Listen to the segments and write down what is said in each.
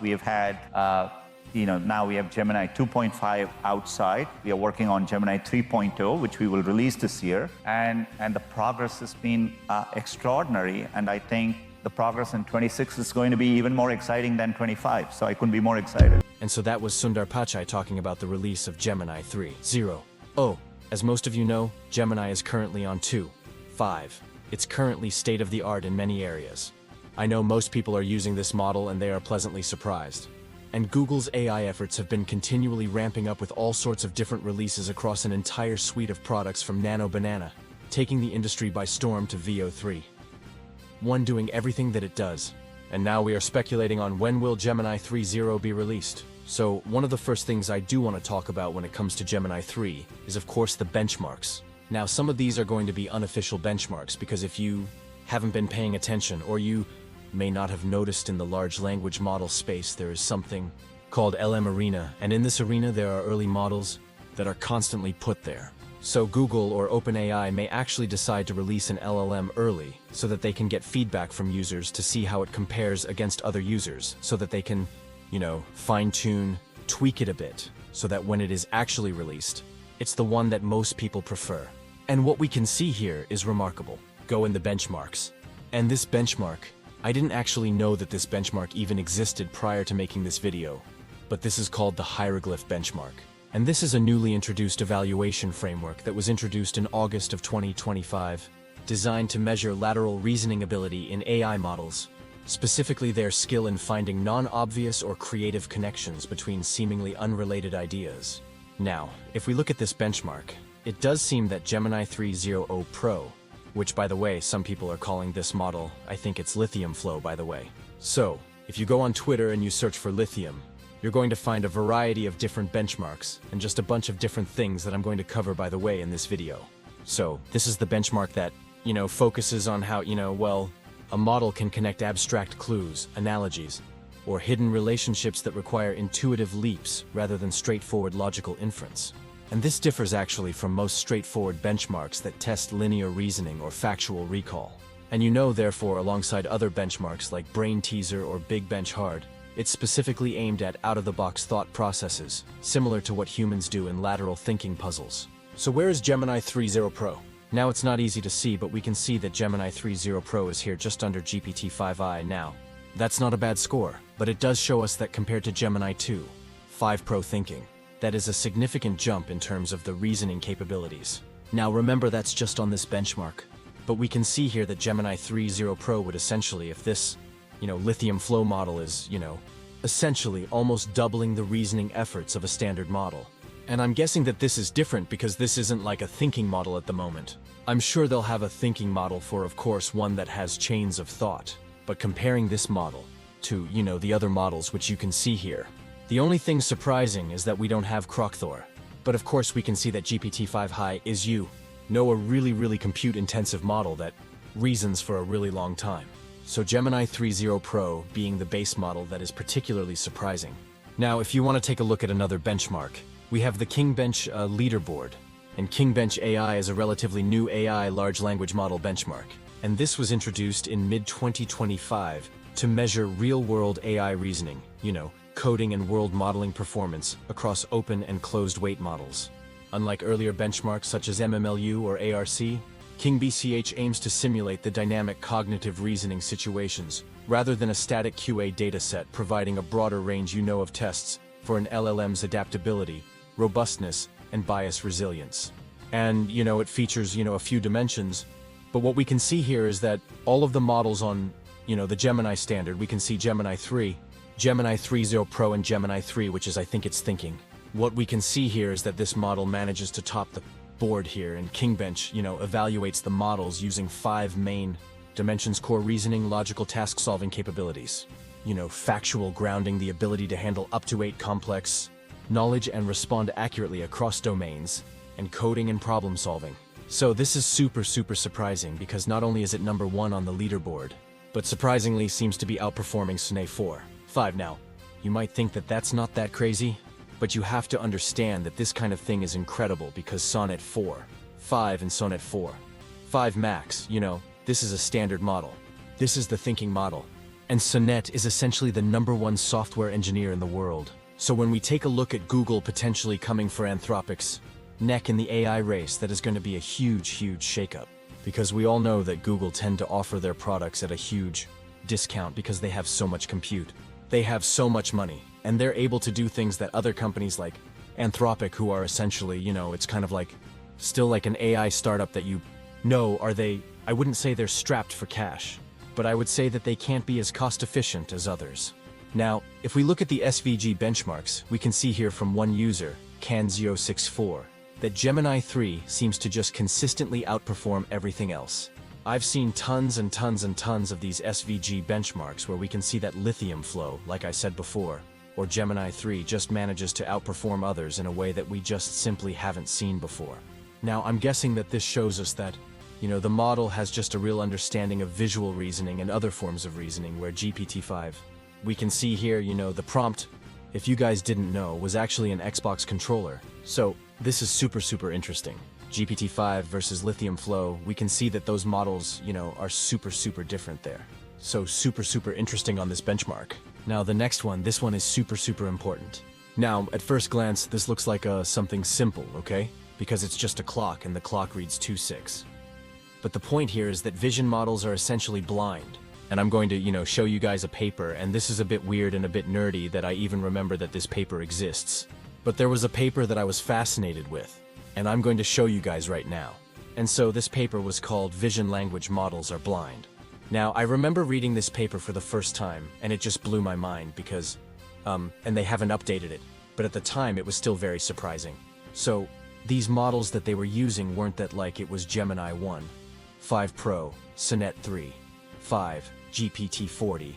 We have had, now we have Gemini 2.5 outside. We are working on Gemini 3.0, which we will release this year. And the progress has been extraordinary. And I think the progress in 26 is going to be even more exciting than 25. So I couldn't be more excited. And so that was Sundar Pichai talking about the release of Gemini 3.0. As most of you know, Gemini is currently on 2.5. It's currently state-of-the-art in many areas. I know most people are using this model and they are pleasantly surprised. And Google's AI efforts have been continually ramping up with all sorts of different releases across an entire suite of products from Nano Banana, taking the industry by storm to Veo 3. One doing everything that it does. And now we are speculating on when will Gemini 3.0 be released. So one of the first things I do want to talk about when it comes to Gemini 3 is of course the benchmarks. Now some of these are going to be unofficial benchmarks because if you haven't been paying attention or you may not have noticed in the large language model space there is something called LM Arena, and in this arena there are early models that are constantly put there. So Google or OpenAI may actually decide to release an LLM early so that they can get feedback from users to see how it compares against other users so that they can, fine-tune, tweak it a bit so that when it is actually released, it's the one that most people prefer. And what we can see here is remarkable. Go in the benchmarks. And this benchmark, I didn't actually know that this benchmark even existed prior to making this video, but this is called the hieroglyph benchmark. And this is a newly introduced evaluation framework that was introduced in August of 2025, designed to measure lateral reasoning ability in AI models, specifically their skill in finding non-obvious or creative connections between seemingly unrelated ideas. Now, if we look at this benchmark, it does seem that Gemini 3.0 Pro, which by the way, some people are calling this model, I think it's Lithium Flow by the way. So, if you go on Twitter and you search for lithium, you're going to find a variety of different benchmarks and just a bunch of different things that I'm going to cover by the way in this video. So, this is the benchmark that, focuses on how, a model can connect abstract clues, analogies, or hidden relationships that require intuitive leaps rather than straightforward logical inference. And this differs actually from most straightforward benchmarks that test linear reasoning or factual recall. And therefore, alongside other benchmarks like Brain Teaser or Big Bench Hard, it's specifically aimed at out-of-the-box thought processes, similar to what humans do in lateral thinking puzzles. So where is Gemini 3.0 Pro? Now it's not easy to see, but we can see that Gemini 3.0 Pro is here just under GPT-5i now. That's not a bad score, but it does show us that compared to Gemini 2.5 Pro thinking, that is a significant jump in terms of the reasoning capabilities. Now remember that's just on this benchmark, but we can see here that Gemini 3.0 Pro would essentially, if this, Lithium Flow model is, essentially almost doubling the reasoning efforts of a standard model. And I'm guessing that this is different because this isn't like a thinking model at the moment. I'm sure they'll have a thinking model for, of course, one that has chains of thought. But comparing this model to, the other models which you can see here, the only thing surprising is that we don't have Crocthor. But of course we can see that GPT-5i is a really compute-intensive model that reasons for a really long time. So Gemini 3.0 Pro being the base model that is particularly surprising. Now if you want to take a look at another benchmark, we have the KingBench leaderboard. And KingBench AI is a relatively new AI large language model benchmark. And this was introduced in mid-2025 to measure real-world AI reasoning, coding and world modeling performance across open and closed weight models. Unlike earlier benchmarks such as MMLU or ARC, KingBCH aims to simulate the dynamic cognitive reasoning situations rather than a static QA dataset, providing a broader range of tests for an LLM's adaptability, robustness, and bias resilience. And, it features, a few dimensions, but what we can see here is that all of the models on, the Gemini standard, we can see Gemini 3, Gemini 3.0 Pro and Gemini 3, which is I think it's thinking. What we can see here is that this model manages to top the board here, and KingBench, evaluates the models using 5 main dimensions: core reasoning, logical task-solving capabilities, factual grounding, the ability to handle up to 8 complex knowledge and respond accurately across domains, and coding and problem solving. So this is super surprising because not only is it number 1 on the leaderboard, but surprisingly seems to be outperforming Sonnet 4.5. Now, you might think that that's not that crazy, but you have to understand that this kind of thing is incredible because Sonnet 4.5 and Sonnet 4.5 Max, this is a standard model. This is the thinking model. And Sonnet is essentially the #1 software engineer in the world. So when we take a look at Google potentially coming for Anthropic's neck in the AI race, that is going to be a huge, huge shakeup. Because we all know that Google tend to offer their products at a huge discount because they have so much compute. They have so much money, and they're able to do things that other companies like Anthropic, who are essentially, it's kind of like, still like an AI startup that I wouldn't say they're strapped for cash, but I would say that they can't be as cost efficient as others. Now, if we look at the SVG benchmarks, we can see here from one user, Can064, that Gemini 3 seems to just consistently outperform everything else. I've seen tons and tons and tons of these SVG benchmarks where we can see that lithium flow, like I said before, or Gemini 3 just manages to outperform others in a way that we just simply haven't seen before. Now, I'm guessing that this shows us that, the model has just a real understanding of visual reasoning and other forms of reasoning, where GPT-5, we can see here, the prompt, if you guys didn't know, was actually an Xbox controller. So this is super, super interesting. GPT-5 versus Lithium Flow, we can see that those models, are super, super different there. So super, super interesting on this benchmark. Now the next one, this one is super, super important. Now, at first glance, this looks like something simple, okay? Because it's just a clock and the clock reads 2:6. But the point here is that vision models are essentially blind. And I'm going to, show you guys a paper, and this is a bit weird and a bit nerdy that I even remember that this paper exists. But there was a paper that I was fascinated with, and I'm going to show you guys right now. And so this paper was called Vision Language Models Are Blind. Now, I remember reading this paper for the first time, and it just blew my mind because, and they haven't updated it, but at the time it was still very surprising. So, these models that they were using weren't that like it was Gemini 1, 5 Pro, Sonnet 3, 5, GPT-40.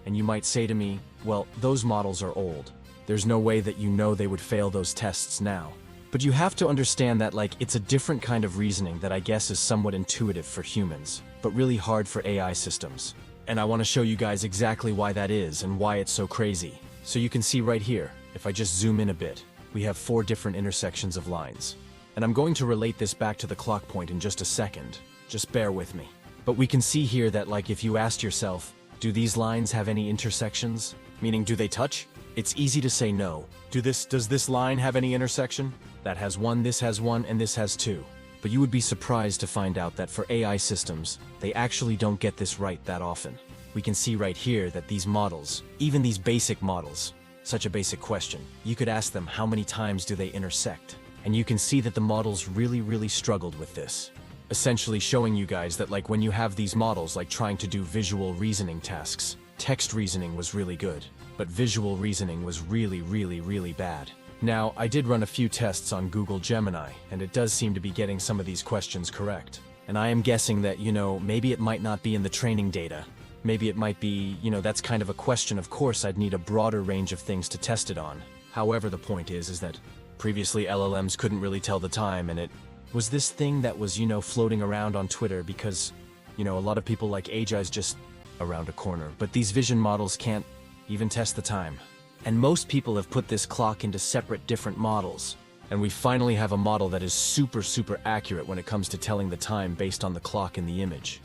And you might say to me, well, those models are old. There's no way that they would fail those tests now. But you have to understand that it's a different kind of reasoning that I guess is somewhat intuitive for humans, but really hard for AI systems. And I want to show you guys exactly why that is and why it's so crazy. So you can see right here, if I just zoom in a bit, we have 4 different intersections of lines. And I'm going to relate this back to the clock point in just a second. Just bear with me. But we can see here that if you asked yourself, do these lines have any intersections? Meaning, do they touch? It's easy to say no. Does this line have any intersection? That has 1, this has 1, and this has 2. But you would be surprised to find out that for AI systems, they actually don't get this right that often. We can see right here that these models, even these basic models, such a basic question, you could ask them how many times do they intersect? And you can see that the models really, really struggled with this. Essentially showing you guys that when you have these models trying to do visual reasoning tasks, text reasoning was really good, but visual reasoning was really, really, really bad. Now, I did run a few tests on Google Gemini, and it does seem to be getting some of these questions correct. And I am guessing that, maybe it might not be in the training data. Maybe it might be, that's kind of a question. Of course, I'd need a broader range of things to test it on. However, the point is that previously LLMs couldn't really tell the time, and it was this thing that was, floating around on Twitter because, a lot of people like AGI's just around a corner. But these vision models can't even test the time. And most people have put this clock into separate different models. And we finally have a model that is super, super accurate when it comes to telling the time based on the clock in the image.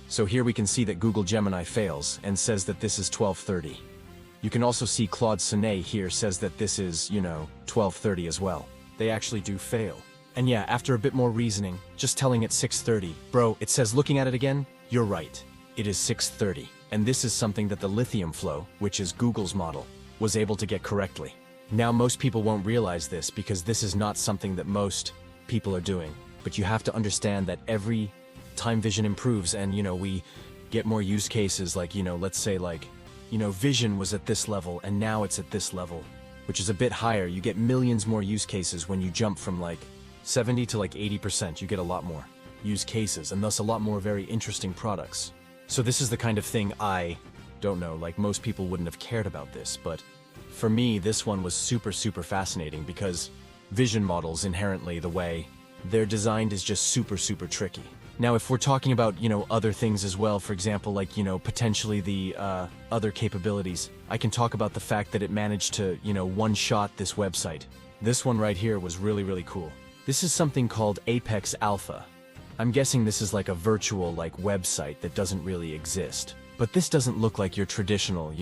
So here we can see that Google Gemini fails and says that this is 12:30. You can also see Claude Sonnet here says that this is, 12:30 as well. They actually do fail. And yeah, after a bit more reasoning, just telling it 6:30, bro, it says looking at it again, you're right. It is 6:30. And this is something that the Lithium Flow, which is Google's model, was able to get correctly. Now, most people won't realize this because this is not something that most people are doing. But you have to understand that every time vision improves and, we get more use cases let's say vision was at this level and now it's at this level, which is a bit higher. You get millions more use cases when you jump from 70 to 80%. You get a lot more use cases and thus a lot more very interesting products. So this is the kind of thing I don't know, most people wouldn't have cared about this, but for me, this one was super, super fascinating because vision models inherently, the way they're designed is just super, super tricky. Now, if we're talking about, other things as well, for example, potentially the other capabilities, I can talk about the fact that it managed to, one-shot this website. This one right here was really, really cool. This is something called Apex Alpha. I'm guessing this is a virtual website that doesn't really exist. But this doesn't look like your traditional,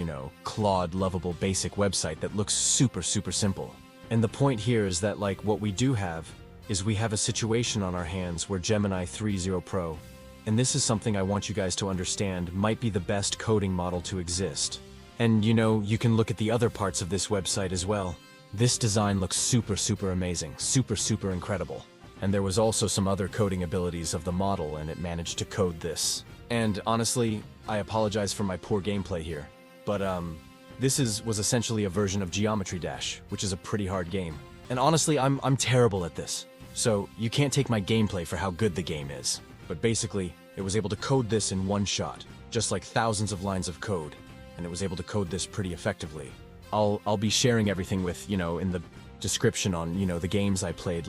Claude lovable basic website that looks super simple. And the point here is that what we do have is we have a situation on our hands where Gemini 3.0 Pro, and this is something I want you guys to understand, might be the best coding model to exist. And you can look at the other parts of this website as well. This design looks super amazing, super incredible. And there was also some other coding abilities of the model, and it managed to code this. And honestly, I apologize for my poor gameplay here, but this was essentially a version of Geometry Dash, which is a pretty hard game. And honestly, I'm terrible at this. So you can't take my gameplay for how good the game is. But basically, it was able to code this in one shot, just like thousands of lines of code, and it was able to code this pretty effectively. I'll be sharing everything with, in the description on, the games I played.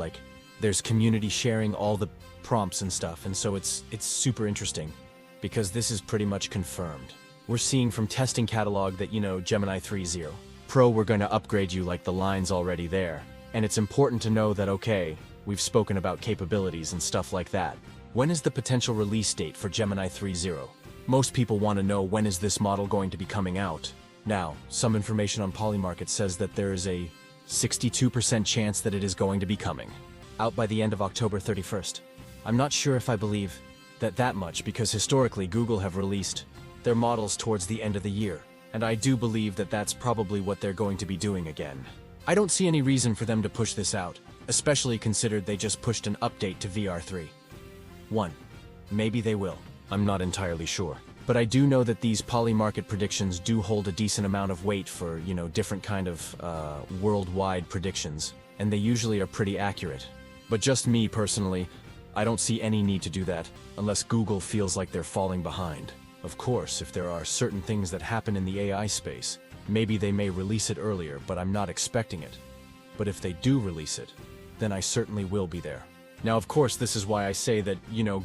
There's community sharing all the prompts and stuff, and so it's super interesting because this is pretty much confirmed. We're seeing from testing catalog that, Gemini 3.0 Pro, we're going to upgrade you like the line's already there. And it's important to know that, okay, we've spoken about capabilities and stuff like that. When is the potential release date for Gemini 3.0? Most people want to know, when is this model going to be coming out? Now, some information on Polymarket says that there is a 62% chance that it is going to be coming out by the end of October 31st. I'm not sure if I believe that much, because historically Google have released their models towards the end of the year, and I do believe that that's probably what they're going to be doing again. I don't see any reason for them to push this out, especially considered they just pushed an update to VR3. Maybe they will. I'm not entirely sure. But I do know that these Polymarket predictions do hold a decent amount of weight for, different kind of worldwide predictions, and they usually are pretty accurate. But just me personally, I don't see any need to do that unless Google feels like they're falling behind. Of course, if there are certain things that happen in the AI space, maybe they may release it earlier, but I'm not expecting it. But if they do release it, then I certainly will be there. Now, of course, this is why I say that,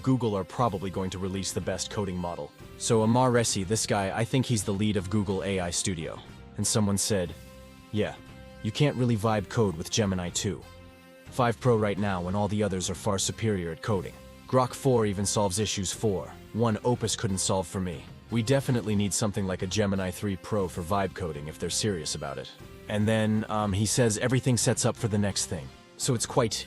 Google are probably going to release the best coding model. So Amar Resi, this guy, I think he's the lead of Google AI Studio. And someone said, yeah, you can't really vibe code with Gemini 2. 5 Pro right now, and all the others are far superior at coding. Grok 4 even solves issues 1 Opus couldn't solve for me. We definitely need something like a Gemini 3 Pro for vibe coding if they're serious about it. And then, he says everything sets up for the next thing. So it's quite,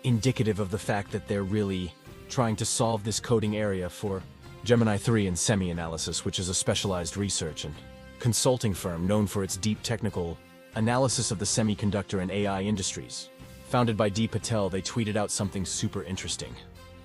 indicative of the fact that they're really trying to solve this coding area for Gemini 3 and semi-analysis, which is a specialized research and consulting firm known for its deep technical analysis of the semiconductor and AI industries. Founded by D. Patel, they tweeted out something super interesting.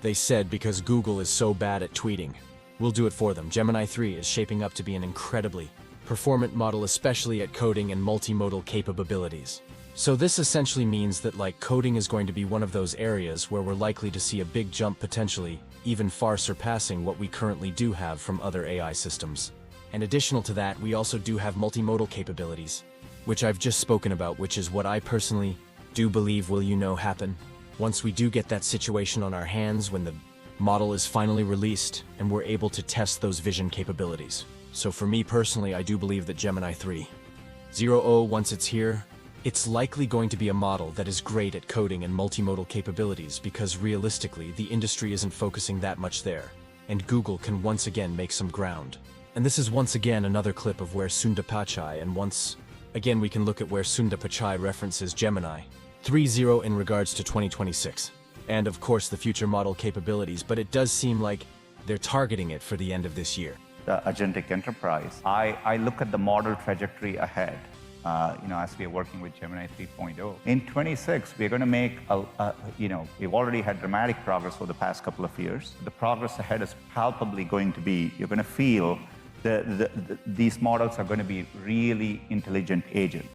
They said, because Google is so bad at tweeting, we'll do it for them. Gemini 3 is shaping up to be an incredibly performant model, especially at coding and multimodal capabilities. So this essentially means that coding is going to be one of those areas where we're likely to see a big jump, potentially even far surpassing what we currently do have from other AI systems. And additional to that, we also do have multimodal capabilities, which I've just spoken about, which is what I personally do believe will happen once we do get that situation on our hands, when the model is finally released and we're able to test those vision capabilities. So for me personally, I do believe that Gemini 3.0, once it's here, it's likely going to be a model that is great at coding and multimodal capabilities, because realistically, the industry isn't focusing that much there, and Google can once again make some ground. And this is once again another clip of where Sundar Pichai, and once again we can look at where Sundar Pichai references Gemini 3.0 in regards to 2026. And of course the future model capabilities, but it does seem like they're targeting it for the end of this year. The agentic enterprise, I look at the model trajectory ahead. As we are working with Gemini 3.0. In 26, we're going to make, we've already had dramatic progress for the past couple of years. The progress ahead is palpably going to be, you're going to feel these models are going to be really intelligent agents.